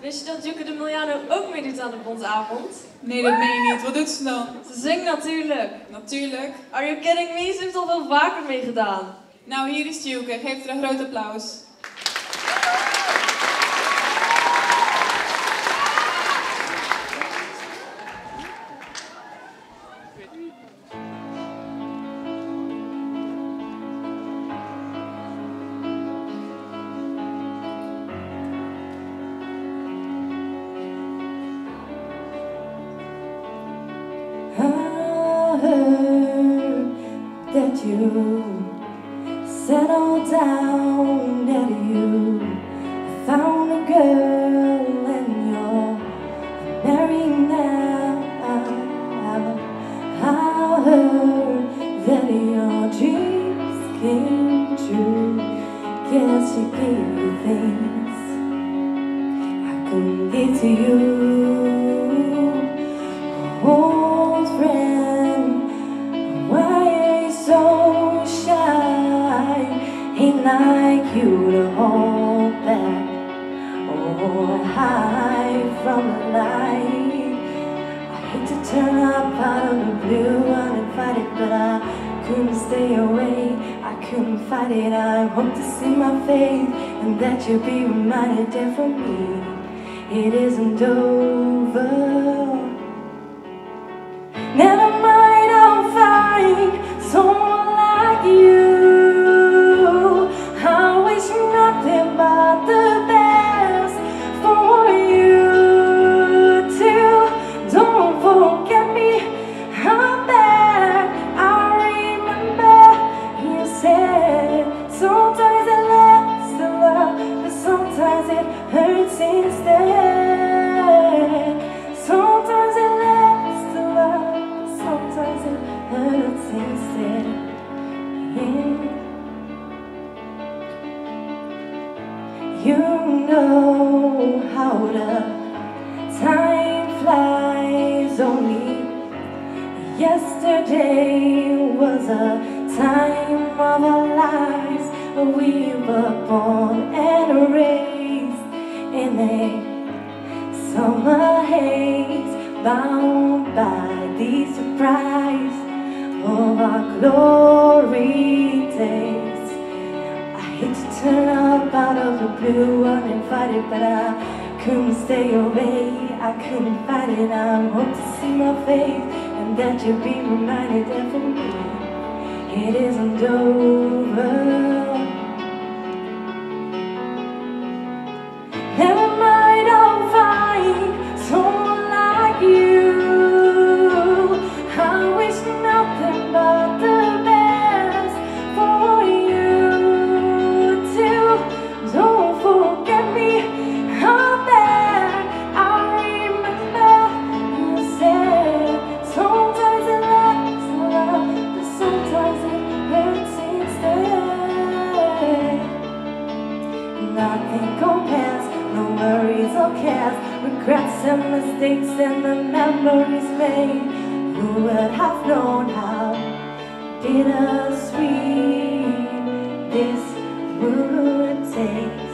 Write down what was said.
Wist je dat Joeke de Miliano ook meedoet aan de Bonte Avond? Nee, dat meen je niet. Wat doet ze dan? Ze zingt natuurlijk. Natuurlijk. Are you kidding me? Ze heeft al veel vaker meegedaan. Nou, hier is Joeke. Geef haar een groot applaus. I heard that you settled down, that you found a girl and you're married now. I heard that your dreams came true. Guess she gave you things I couldn't give to you. Old friend, why are you so shy? Ain't like you to hold back or hide from the light. I hate to turn up out of the blue uninvited, but I couldn't stay away. I couldn't fight it. I hope to see my face and that you'll be reminded that for me it isn't over. Never mind, I'll find someone like you. I wish nothing but the best for you too. Don't forget me, I'm back. I remember you said sometimes it lasts to love, but sometimes it hurts instead. Sometimes it lasts to love, sometimes it hurts instead. Yeah. You know how the time flies. Only yesterday was a time of our lives. We were born and raised in a summer haze, bound by the surprise of our glory days. I hate to turn up out of the blue uninvited, but I couldn't stay away. I couldn't fight it. I hope to see my face and that you'll be reminded that for me it isn't over. Never mind, I'll find someone like you. I wish nothing but the best for you too. Don't forget me, I'm back. I remember you said sometimes it lasts a lot, but sometimes it hurts instead. Nothing compares, no worries or cares, regrets and mistakes and the memories made. Who would have known how bittersweet this would taste?